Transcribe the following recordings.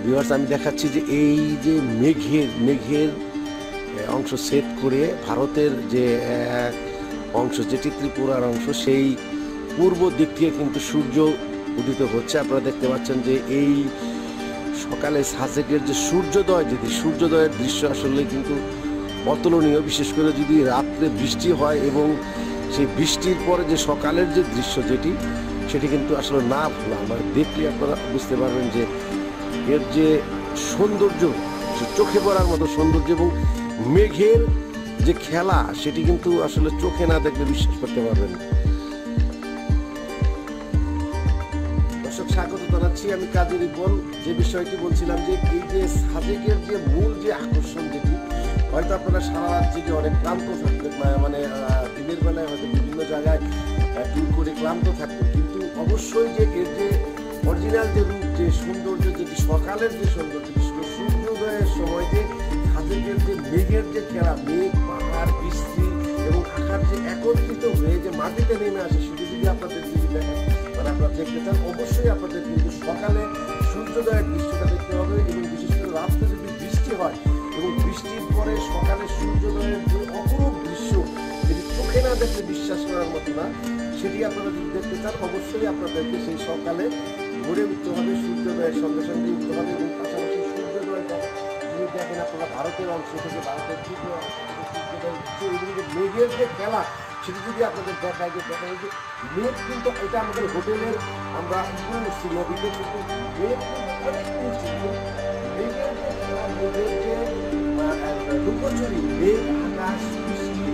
Viewers আমি দেখাচ্ছি যে এই যে মেঘের অংশ সেট করে ভারতের যে অংশ যেটি ত্রিপুরার অংশ সেই পূর্ব দিক থেকে কিন্তু সূর্য উদিত হচ্ছে। আপনারা দেখতে পাচ্ছেন যে এই সকালে সাজেকের যে সূর্যোদয়ের দৃশ্য আসলে কিন্তু অতুলনীয়, বিশেষ করে যদি রাত্রে বৃষ্টি হয় এবং সেই বৃষ্টির পরে যে সকালের যে দৃশ্য সেটি কিন্তু আসলে না ভোলা, মানে দেখলে আপনারা বুঝতে পারবেন যে এর যে সৌন্দর্য, চোখে পড়ার মতো সৌন্দর্য এবং মেঘের যে খেলা সেটি কিন্তু আসলে চোখে না দেখলে বিশ্বাস করতে পারবেন। দর্শক স্বাগত জানাচ্ছি, আমি কাজী রিপন। যে বিষয়টি বলছিলাম যে এই যে সাজেকের যে মূল যে আকর্ষণ যেটি, হয়তো আপনারা সারা রাত জেগে অনেক ক্লান্ত থাকবেন, মানে দিনের বেলায় হয়তো বিভিন্ন জায়গায় ট্যুর করে ক্লান্ত থাকবেন, কিন্তু অবশ্যই যে এর যে অরিজিনাল যে রূপ, যে সৌন্দর্য, যেটি সকালের যে সৌন্দর্য, সূর্যোদয়ের সময় যে সাজেকের যে মেঘের যে খেলা, মেঘ, পাহাড়, বৃষ্টি এবং আকাশ যে একত্রিত হয়ে যে মাটিতে নেমে আসে, সেটি যদি আপনাদের যদি দেখেন, মানে আপনারা দেখতে চান, অবশ্যই আপনাদের কিন্তু সকালে সূর্যোদয়ের দৃশ্যটা দেখতে হবে। এবং বিশেষ করে রাত্রে যদি বৃষ্টি হয় এবং বৃষ্টির পরে সকালে সূর্যোদয়ের যে অপরূপ দৃশ্য, যেটি চোখে না দেখলে বিশ্বাস করার মতো না, সেটি আপনারা যদি দেখতে চান, অবশ্যই আপনাদেরকে সেই সকালে ভোরে উঠতে হবে, সূর্যোদয়ের সঙ্গে সঙ্গে উঠতে হবে। এবং পাশাপাশি সূর্যোদয় যদি দেখেন আপনারা ভারতের অংশ থেকে, ভারতের সূর্যোদয় এবং যে মেঘের যে খেলা সেটি যদি আপনাদের দেখায়, যে দেখা যায় যে মেঘ কিন্তু এটা আমাদের হোটেলের আমরা উঠছি নদীতে, কিন্তু মেঘ অনেক উঠছি, মেঘের যে লুকোচুরি, মেঘ, আকাশ, বৃষ্টি,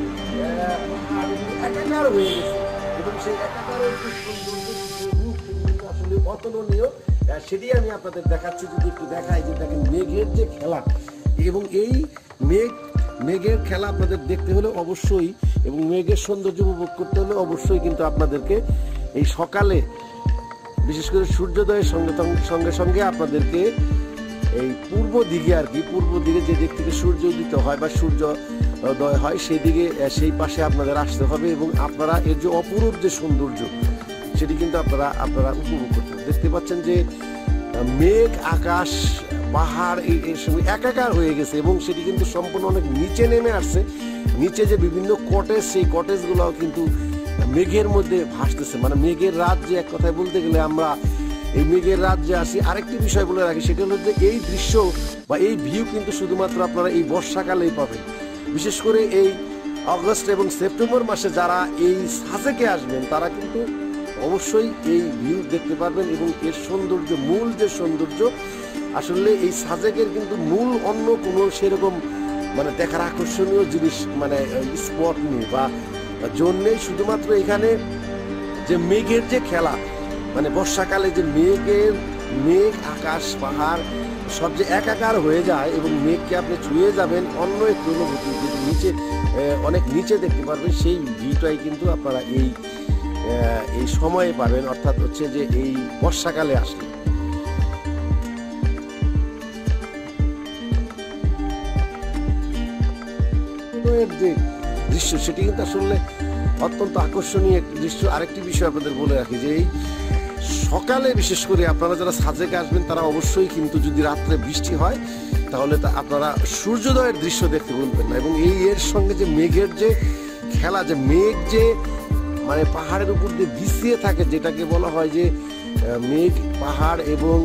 পাহাড় একাকার হয়ে গেছে এবং সেই একাকারের যে সৌন্দর্য রূপ কিন্তু আসলে অতুলনীয়, সেটি আমি আপনাদের দেখাচ্ছি। যদি একটু দেখাই যে দেখেন মেঘের যে খেলা, এবং এই মেঘের খেলা আপনাদের দেখতে হলে অবশ্যই, এবং মেঘের সৌন্দর্য উপভোগ করতে হলে অবশ্যই কিন্তু আপনাদেরকে এই সকালে, বিশেষ করে সূর্যোদয়ের সঙ্গে সঙ্গে আপনাদেরকে এই পূর্ব দিকে যে দিক থেকে সূর্য উদিত হয় বা সূর্যোদয় হয় সেই পাশে আপনাদের আসতে হবে এবং আপনারা এর যে অপরূপ যে সৌন্দর্য সেটি কিন্তু আপনারা উপভোগ করতে হবে। দেখতে পাচ্ছেন যে মেঘ, আকাশ, পাহাড় এর সঙ্গে একাকার হয়ে গেছে এবং সেটি কিন্তু সম্পূর্ণ অনেক নিচে নেমে আসছে। নিচে যে বিভিন্ন কটেজ, সেই কটেজগুলোও কিন্তু মেঘের মধ্যে ভাসতেছে, মানে মেঘের রাজ্যে, এক কথায় বলতে গেলে আমরা এই মেঘের রাজ্যে আসি। আরেকটি বিষয় বলে রাখি, সেটা হলো যে এই দৃশ্য বা এই ভিউ কিন্তু শুধুমাত্র আপনারা এই বর্ষাকালেই পাবেন। বিশেষ করে এই আগস্ট এবং সেপ্টেম্বর মাসে যারা এই সাজেকে আসবেন, তারা কিন্তু অবশ্যই এই ভিউ দেখতে পারবেন। এবং এর সৌন্দর্য, মূল যে সৌন্দর্য, আসলে এই সাজেকের কিন্তু মূল অন্য কোনো সেরকম মানে দেখার আকর্ষণীয় জিনিস, মানে স্পট নেই বা জোন নেই। শুধুমাত্র এখানে যে মেঘের যে খেলা, মানে বর্ষাকালে যে মেঘ, আকাশ, পাহাড় সব যে একাকার হয়ে যায় এবং মেঘকে আপনি ছুঁয়ে যাবেন, অন্য একটি অনুভূতি কিন্তু নিচে, অনেক নিচে দেখতে পারবেন, সেই ভিউটাই কিন্তু আপনারা এই সময়ে পাবেন, অর্থাৎ হচ্ছে যে এই বর্ষাকালে আসলে। যে দৃশ্য সেটি কিন্তু আসলে অত্যন্ত আকর্ষণীয় একটি দৃশ্য। আরেকটি বিষয় আপনাদের বলে রাখি যে এই সকালে, বিশেষ করে আপনারা যারা সাজেকে আসবেন, তারা অবশ্যই কিন্তু যদি রাত্রে বৃষ্টি হয় তাহলে আপনারা সূর্যোদয়ের দৃশ্য দেখতে ভুলবেন না। এবং এর সঙ্গে যে মেঘের যে খেলা, যে মেঘ যে মানে পাহাড়ের উপর দিয়ে বিছিয়ে থাকে, যেটাকে বলা হয় যে মেঘ, পাহাড় এবং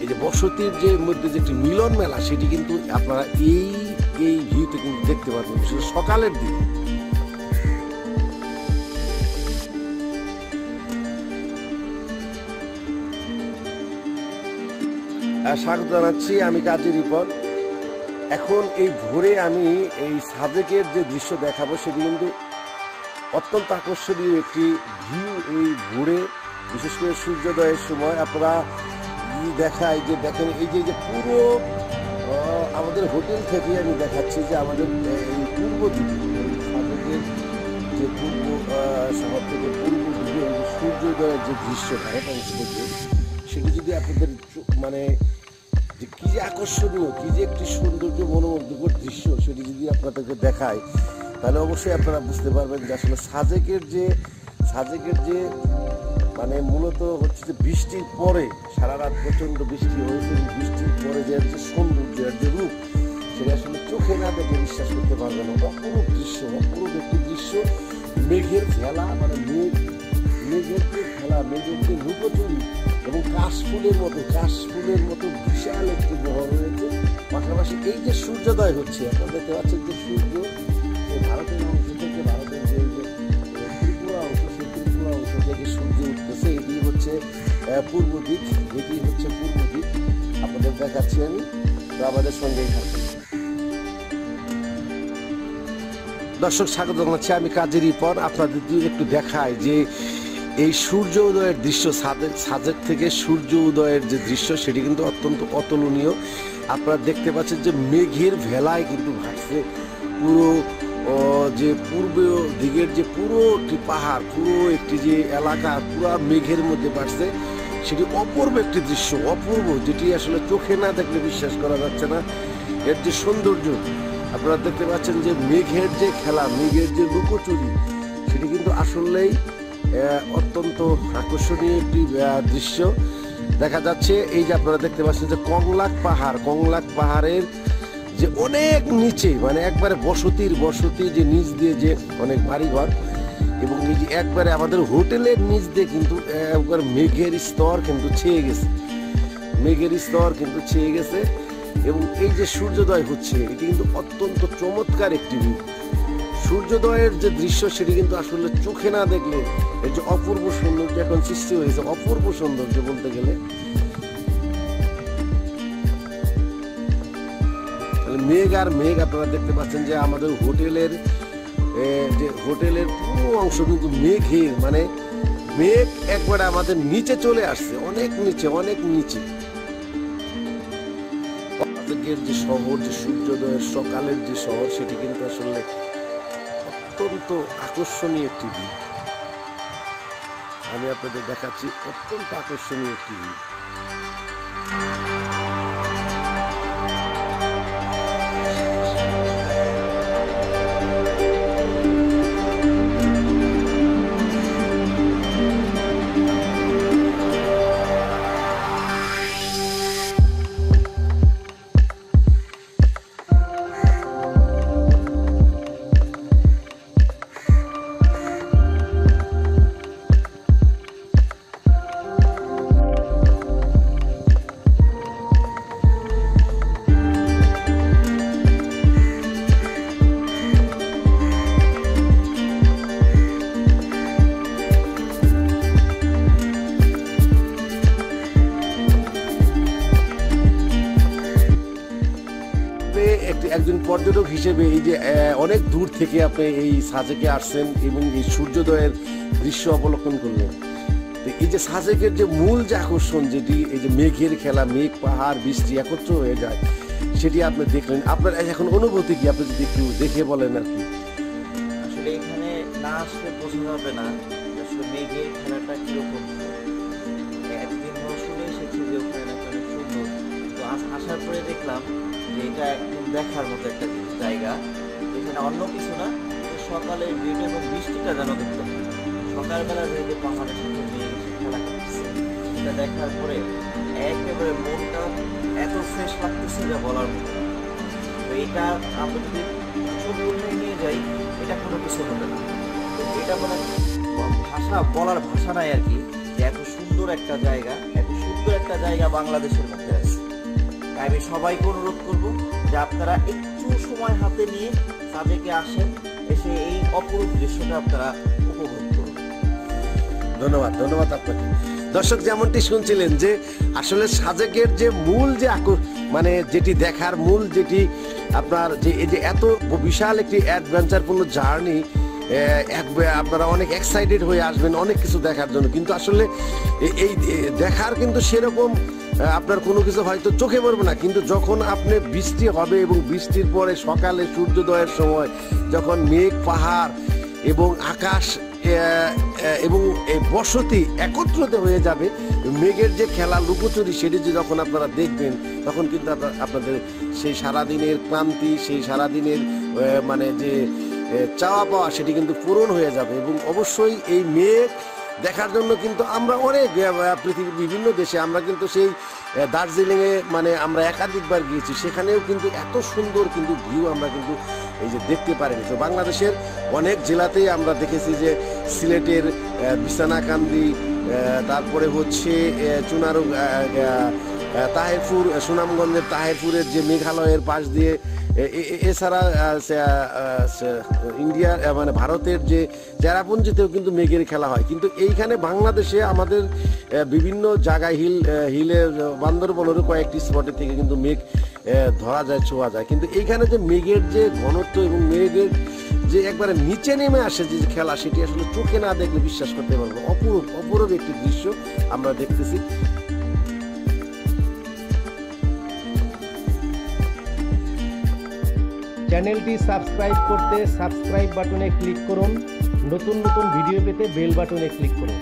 এই যে বসতির যে মধ্যে যে একটি মিলন মেলা, সেটি কিন্তু আপনারা এই ভিউতে কিন্তু দেখতে পারবেন, বিশেষ করে সকালের দিকে। স্বাগত জানাচ্ছি, আমি কাজী রিপন। এখন এই ভোরে আমি এই সাজেকের যে দৃশ্য দেখাবো, সেটি কিন্তু অত্যন্ত আকর্ষণীয় একটি ভিউ। এই ভোরে, বিশেষ করে সূর্যোদয়ের সময় আপনারা দেখায় যে দেখেন এই যে পুরো আমাদের হোটেল থেকে আমি দেখাচ্ছি যে আমাদের এই পূর্ব দিকে, সাজেকের যে পূর্ব শহর থেকে পূর্ব দিকে সূর্যোদয়ের যে দৃশ্য ভারত অংশ থেকে, সেটি যদি আপনাদের মানে যে কি যে আকর্ষণীয়, কি যে একটি সৌন্দর্য, মনোমুগ্ধকর দৃশ্য, সেটি যদি আপনাদেরকে দেখায়, তাহলে অবশ্যই আপনারা বুঝতে পারবেন যে আসলে সাজেকের যে মানে মূলত হচ্ছে যে বৃষ্টির পরে সারা রাত প্রচন্ড বৃষ্টি হয়েছে, বৃষ্টির পরে যে হচ্ছে সৌন্দর্য আর যে রূপ, সেটা আসলে চোখে না দেখে বিশ্বাস করতে পারবে না। অপরূপ দৃশ্য, অপরূপ একটি দৃশ্য। মেঘের খেলা, মানে মেঘের যে খেলা, মেঘের যে লুকোচুরি এবং কাশফুলের মতো বিশাল একটি বহর রয়েছে। পাশাপাশি এই যে সূর্যোদয় হচ্ছে, আপনারা দেখতে পাচ্ছেন যে সূর্য ভারতের অংশ থেকে, ভারতের যে ত্রিপুরা অংশ, সেই ত্রিপুরা অংশ থেকে সূর্য উঠতেছে। এটি হচ্ছে পূর্ব দিক, আপনাদের দেখাচ্ছি আমি, তো আমাদের সঙ্গেই থাকবেন। দর্শক স্বাগত জানাচ্ছি, আমি কাজী রিপন। আপনাদের একটু দেখায় যে এই সূর্য উদয়ের দৃশ্য, সাজেক থেকে সূর্য উদয়ের যে দৃশ্য, সেটি কিন্তু অত্যন্ত অতুলনীয়। আপনারা দেখতে পাচ্ছেন যে মেঘের ভেলায় কিন্তু ভাসছে পুরো যে পূর্ব দিকের যে পুরো একটি পাহাড়, পুরো একটি যে এলাকা পুরো মেঘের মধ্যে ভাসছে। সেটি অপূর্ব একটি দৃশ্য, অপূর্ব, যেটি আসলে চোখে না দেখলে বিশ্বাস করা যাচ্ছে না। এর যে সৌন্দর্য আপনারা দেখতে পাচ্ছেন, যে মেঘের যে খেলা, মেঘের যে লুকোচুরি, সেটি কিন্তু আসলেই অত্যন্ত আকর্ষণীয় একটি দৃশ্য দেখা যাচ্ছে। এই যে আপনারা দেখতে পাচ্ছেন যে কংলাক পাহাড়ের যে অনেক নিচে, মানে একবারে বসতি যে নিচ দিয়ে যে অনেক বাড়িঘর, এবং এই যে একবারে আমাদের হোটেলের নিচ দিয়ে কিন্তু একবার মেঘের স্তর কিন্তু ছেয়ে গেছে। এবং এই যে সূর্যোদয় হচ্ছে, এটি কিন্তু অত্যন্ত চমৎকার একটি ভিউ। সূর্যোদয়ের যে দৃশ্য, সেটি কিন্তু আসলে চোখে না দেখলে এর যে অপূর্ব সৌন্দর্য এখন সৃষ্টি হয়েছে, অপূর্ব সৌন্দর্য বলতে গেলে। মেঘ আর মেঘ, আপনারা দেখতে পাচ্ছেন যে আমাদের হোটেলের পুরো অংশ কিন্তু মেঘের, মানে মেঘ একবারে আমাদের নিচে চলে আসছে, অনেক নিচে। যে শহর, যে সূর্যোদয়ের সকালের যে শহর, সেটি কিন্তু আসলে অত্যন্ত আকর্ষণীয় একটি ভিউ। আমি আপনাদের দেখাচ্ছি অত্যন্ত আকর্ষণীয় একটি ভিউ। একজন পর্যটক হিসেবে এই যে অনেক দূর থেকে আপনি এই সাজেকে আসছেন এবং এই সূর্যোদয়ের দৃশ্য অবলোকন করলেন, এই যে সাজেকের যে মূল যে আকর্ষণ, যেটি এই যে মেঘের খেলা, মেঘ পাহাড় বৃষ্টি একত্র হয়ে যায়, সেটি আপনি দেখলেন। আপনার এখন অনুভূতি কি, আপনি যদি একটু দেখে বলেন আর কি? আসলে এখানে না আসলে বোঝা যাবে না আসলে মেঘের খেলাটা কিরকম। এতদিন ধরে শুনে এসেছি যে ওখানে অনেক সুন্দর, তো আসার পরে দেখলাম যে এটা একদম দেখার মতো একটা জায়গা। এখানে অন্য কিছু না, সকালের ভিউটা এবং বৃষ্টিটা যেন দেখলাম। সকালবেলা যে পাহাড়ের সাথে মেঘ এসে খেলা করতেছে, এটা দেখার পরে একেবারে মনটা এত ফ্রেশ লাগতেছে যা বলার মতো। তো এটা আমরা যদি ছবি উঠে নিয়ে যাই, এটা কোনো কিছু হবে না। তো এটা মানে বলার ভাষা নাই আর কি, যে এত সুন্দর একটা জায়গা বাংলাদেশের মধ্যে আছে। তাই আমি সবাইকে অনুরোধ করবো যে আপনারা একটু সময় হাতে নিয়ে সাজেকে আসেন, এসে এই অপরূপ দৃশ্যটা আপনারা উপভোগ করুন। ধন্যবাদ আপনাকে। দর্শক, যেমনটি শুনছিলেন যে আসলে সাজেকের যে মূল যে মানে যেটি দেখার মূল, যেটি আপনার যে এই যে এত বিশাল একটি অ্যাডভেঞ্চারপূর্ণ জার্নি, আপনারা অনেক এক্সাইটেড হয়ে আসবেন অনেক কিছু দেখার জন্য, কিন্তু আসলে এই দেখার কিন্তু সেরকম আপনার কোনো কিছু হয়তো চোখে পড়বে না। কিন্তু যখন আপনি বৃষ্টি হবে এবং বৃষ্টির পরে সকালে সূর্যোদয়ের সময় যখন মেঘ পাহাড় এবং আকাশ এবং বসতি একত্রিত হয়ে যাবে, মেঘের যে খেলা লুকোচুরি, সেটি যখন আপনারা দেখবেন, তখন কিন্তু আপনাদের সেই সারাদিনের ক্লান্তি, সেই সারাদিনের মানে যে চাওয়া পাওয়া, সেটি কিন্তু পূরণ হয়ে যাবে। এবং অবশ্যই এই মেঘ দেখার জন্য কিন্তু আমরা অনেক পৃথিবীর বিভিন্ন দেশে আমরা কিন্তু সেই দার্জিলিংয়ে মানে আমরা একাধিকবার গিয়েছি, সেখানেও কিন্তু এত সুন্দর কিন্তু ভিউ আমরা কিন্তু এই যে দেখতে পারিনি। তো বাংলাদেশের অনেক জেলাতেই আমরা দেখেছি যে সিলেটের বিছানাকান্দি, তারপরে হচ্ছে চুনারু, তাহেরপুর, সুনামগঞ্জের তাহেরপুরের যে মেঘালয়ের পাশ দিয়ে, এছাড়া ইন্ডিয়ার মানে ভারতের যে চেরাপুঞ্জিতেও কিন্তু মেঘের খেলা হয়। কিন্তু এইখানে বাংলাদেশে আমাদের বিভিন্ন জায়গায় হিলের বান্দরবনেরও কয়েকটি স্পটে থেকে কিন্তু মেঘ ধরা যায়, ছোঁয়া যায়। কিন্তু এইখানে যে মেঘের যে ঘনত্ব এবং মেঘের যে একবারে নিচে নেমে আসে যে খেলা, সেটি আসলে চোখে না দেখলে বিশ্বাস করতে পারবো। অপূর্ব একটি দৃশ্য আমরা দেখতেছি। চ্যানেলটি সাবস্ক্রাইব করতে সাবস্ক্রাইব বাটনে ক্লিক করুন, নতুন নতুন ভিডিও পেতে বেল বাটনে ক্লিক করুন।